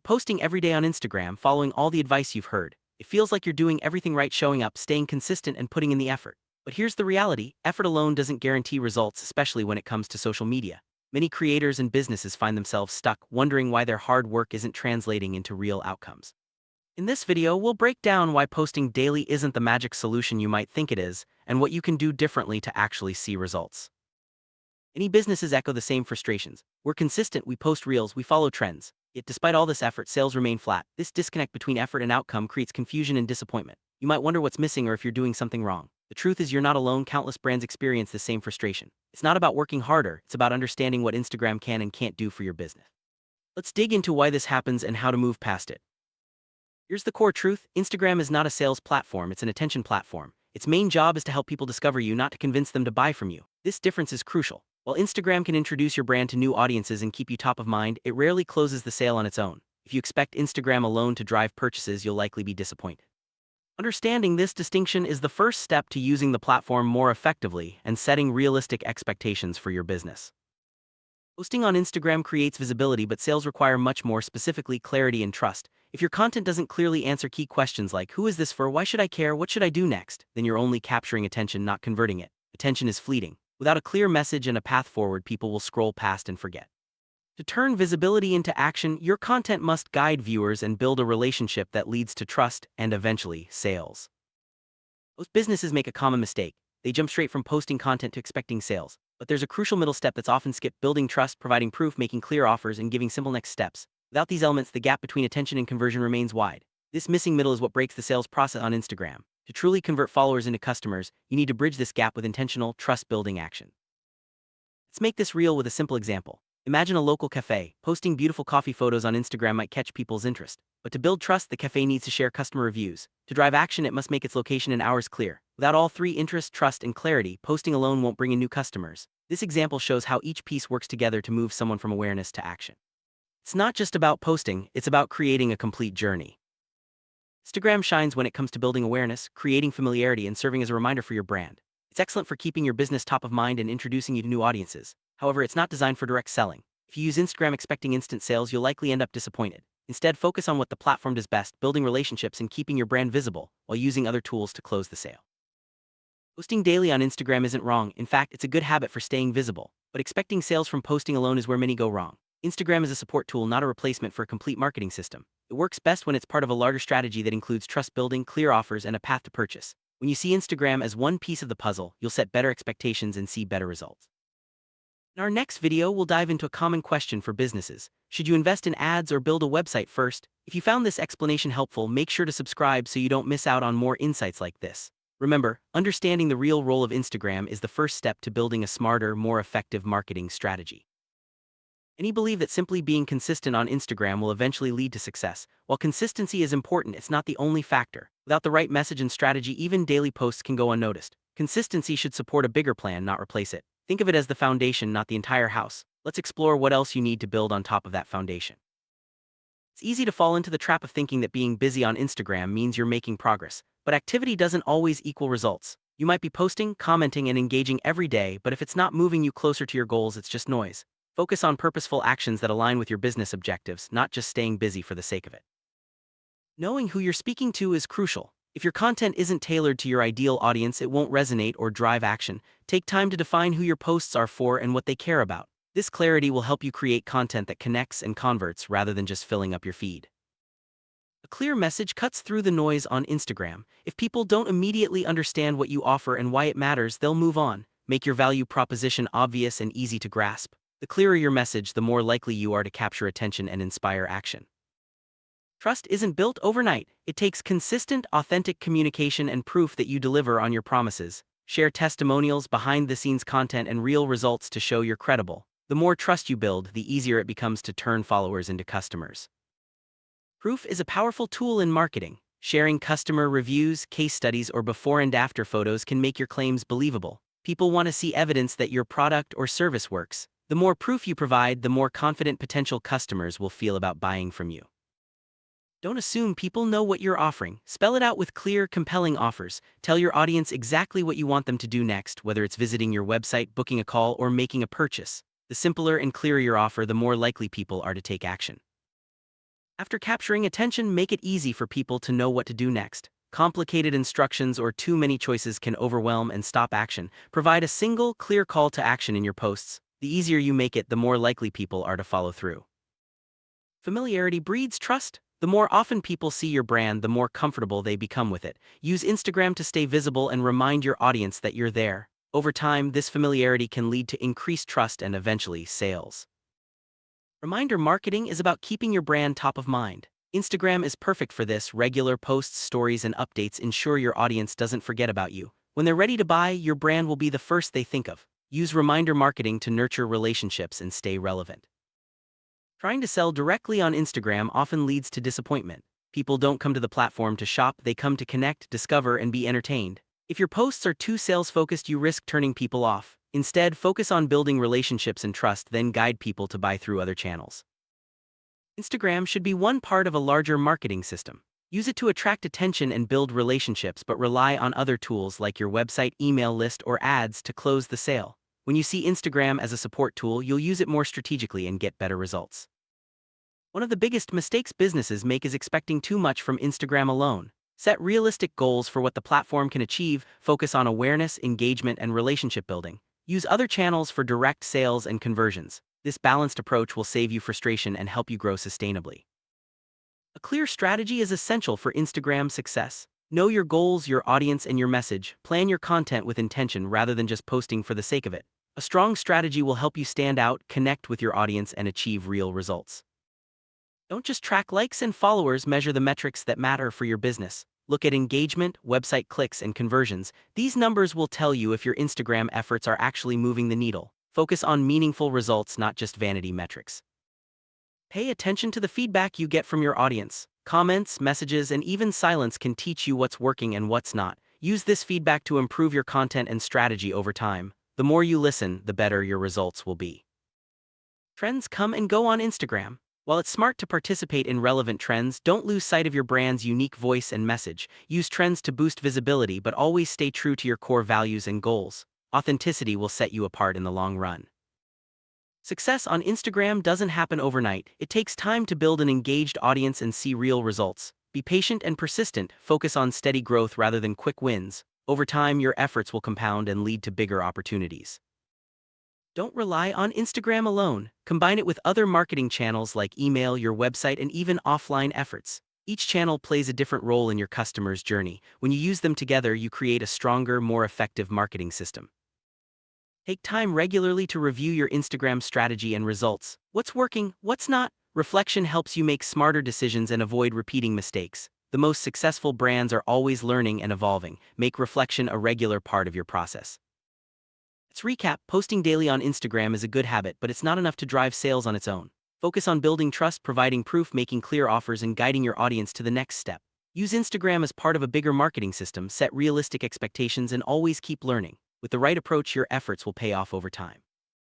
Posting every day on Instagram, following all the advice you've heard. It feels like you're doing everything right, showing up, staying consistent, and putting in the effort. But here's the reality: effort alone doesn't guarantee results, especially when it comes to social media. Many creators and businesses find themselves stuck, wondering why their hard work isn't translating into real outcomes. In this video, we'll break down why posting daily isn't the magic solution you might think it is, and what you can do differently to actually see results. Many businesses echo the same frustrations. We're consistent, we post reels, we follow trends. Yet despite all this effort, sales remain flat. This disconnect between effort and outcome creates confusion and disappointment. You might wonder what's missing or if you're doing something wrong. The truth is, you're not alone. Countless brands experience the same frustration. It's not about working harder, it's about understanding what Instagram can and can't do for your business. Let's dig into why this happens and how to move past it. Here's the core truth: Instagram is not a sales platform, it's an attention platform. Its main job is to help people discover you, not to convince them to buy from you. This difference is crucial. While Instagram can introduce your brand to new audiences and keep you top of mind, it rarely closes the sale on its own. If you expect Instagram alone to drive purchases, you'll likely be disappointed. Understanding this distinction is the first step to using the platform more effectively and setting realistic expectations for your business. Posting on Instagram creates visibility, but sales require much more, specifically clarity and trust. If your content doesn't clearly answer key questions like "Who is this for? Why should I care? What should I do next?" then you're only capturing attention, not converting it. Attention is fleeting. Without a clear message and a path forward, people will scroll past and forget. To turn visibility into action, your content must guide viewers and build a relationship that leads to trust and eventually sales. Most businesses make a common mistake. They jump straight from posting content to expecting sales. But there's a crucial middle step that's often skipped: building trust, providing proof, making clear offers, and giving simple next steps. Without these elements, the gap between attention and conversion remains wide. This missing middle is what breaks the sales process on Instagram. To truly convert followers into customers, you need to bridge this gap with intentional, trust-building action. Let's make this real with a simple example. Imagine a local cafe. Posting beautiful coffee photos on Instagram might catch people's interest. But to build trust, the cafe needs to share customer reviews. To drive action, it must make its location and hours clear. Without all three: interest, trust, and clarity, posting alone won't bring in new customers. This example shows how each piece works together to move someone from awareness to action. It's not just about posting, it's about creating a complete journey. Instagram shines when it comes to building awareness, creating familiarity, and serving as a reminder for your brand. It's excellent for keeping your business top of mind and introducing you to new audiences. However, it's not designed for direct selling. If you use Instagram expecting instant sales, you'll likely end up disappointed. Instead, focus on what the platform does best: building relationships and keeping your brand visible, while using other tools to close the sale. Posting daily on Instagram isn't wrong. In fact, it's a good habit for staying visible. But expecting sales from posting alone is where many go wrong. Instagram is a support tool, not a replacement for a complete marketing system. It works best when it's part of a larger strategy that includes trust building, clear offers, and a path to purchase. When you see Instagram as one piece of the puzzle, you'll set better expectations and see better results. In our next video, we'll dive into a common question for businesses: should you invest in ads or build a website first? If you found this explanation helpful, make sure to subscribe so you don't miss out on more insights like this. Remember, understanding the real role of Instagram is the first step to building a smarter, more effective marketing strategy. Many believe that simply being consistent on Instagram will eventually lead to success. While consistency is important, it's not the only factor. Without the right message and strategy, even daily posts can go unnoticed. Consistency should support a bigger plan, not replace it. Think of it as the foundation, not the entire house. Let's explore what else you need to build on top of that foundation. It's easy to fall into the trap of thinking that being busy on Instagram means you're making progress, but activity doesn't always equal results. You might be posting, commenting, and engaging every day, but if it's not moving you closer to your goals, it's just noise. Focus on purposeful actions that align with your business objectives, not just staying busy for the sake of it. Knowing who you're speaking to is crucial. If your content isn't tailored to your ideal audience, it won't resonate or drive action. Take time to define who your posts are for and what they care about. This clarity will help you create content that connects and converts rather than just filling up your feed. A clear message cuts through the noise on Instagram. If people don't immediately understand what you offer and why it matters, they'll move on. Make your value proposition obvious and easy to grasp. The clearer your message, the more likely you are to capture attention and inspire action. Trust isn't built overnight. It takes consistent, authentic communication and proof that you deliver on your promises. Share testimonials, behind-the-scenes content, and real results to show you're credible. The more trust you build, the easier it becomes to turn followers into customers. Proof is a powerful tool in marketing. Sharing customer reviews, case studies, or before and after photos can make your claims believable. People want to see evidence that your product or service works. The more proof you provide, the more confident potential customers will feel about buying from you. Don't assume people know what you're offering. Spell it out with clear, compelling offers. Tell your audience exactly what you want them to do next, whether it's visiting your website, booking a call, or making a purchase. The simpler and clearer your offer, the more likely people are to take action. After capturing attention, make it easy for people to know what to do next. Complicated instructions or too many choices can overwhelm and stop action. Provide a single, clear call to action in your posts. The easier you make it, the more likely people are to follow through. Familiarity breeds trust. The more often people see your brand, the more comfortable they become with it. Use Instagram to stay visible and remind your audience that you're there. Over time, this familiarity can lead to increased trust and eventually sales. Reminder marketing is about keeping your brand top of mind. Instagram is perfect for this. Regular posts, stories, and updates ensure your audience doesn't forget about you. When they're ready to buy, your brand will be the first they think of. Use reminder marketing to nurture relationships and stay relevant. Trying to sell directly on Instagram often leads to disappointment. People don't come to the platform to shop, they come to connect, discover, and be entertained. If your posts are too sales-focused, you risk turning people off. Instead, focus on building relationships and trust, then guide people to buy through other channels. Instagram should be one part of a larger marketing system. Use it to attract attention and build relationships, but rely on other tools like your website, email list, or ads to close the sale. When you see Instagram as a support tool, you'll use it more strategically and get better results. One of the biggest mistakes businesses make is expecting too much from Instagram alone. Set realistic goals for what the platform can achieve, focus on awareness, engagement, and relationship building. Use other channels for direct sales and conversions. This balanced approach will save you frustration and help you grow sustainably. A clear strategy is essential for Instagram's success. Know your goals, your audience, and your message. Plan your content with intention rather than just posting for the sake of it. A strong strategy will help you stand out, connect with your audience, and achieve real results. Don't just track likes and followers, measure the metrics that matter for your business. Look at engagement, website clicks, and conversions. These numbers will tell you if your Instagram efforts are actually moving the needle. Focus on meaningful results, not just vanity metrics. Pay attention to the feedback you get from your audience. Comments, messages, and even silence can teach you what's working and what's not. Use this feedback to improve your content and strategy over time. The more you listen, the better your results will be. Trends come and go on Instagram. While it's smart to participate in relevant trends, don't lose sight of your brand's unique voice and message. Use trends to boost visibility, but always stay true to your core values and goals. Authenticity will set you apart in the long run. Success on Instagram doesn't happen overnight. It takes time to build an engaged audience and see real results. Be patient and persistent. Focus on steady growth rather than quick wins. Over time, your efforts will compound and lead to bigger opportunities. Don't rely on Instagram alone. Combine it with other marketing channels like email, your website, and even offline efforts. Each channel plays a different role in your customer's journey. When you use them together, you create a stronger, more effective marketing system. Take time regularly to review your Instagram strategy and results. What's working, what's not? Reflection helps you make smarter decisions and avoid repeating mistakes. The most successful brands are always learning and evolving. Make reflection a regular part of your process. Let's recap. Posting daily on Instagram is a good habit, but it's not enough to drive sales on its own. Focus on building trust, providing proof, making clear offers, and guiding your audience to the next step. Use Instagram as part of a bigger marketing system, set realistic expectations, and always keep learning. With the right approach, your efforts will pay off over time.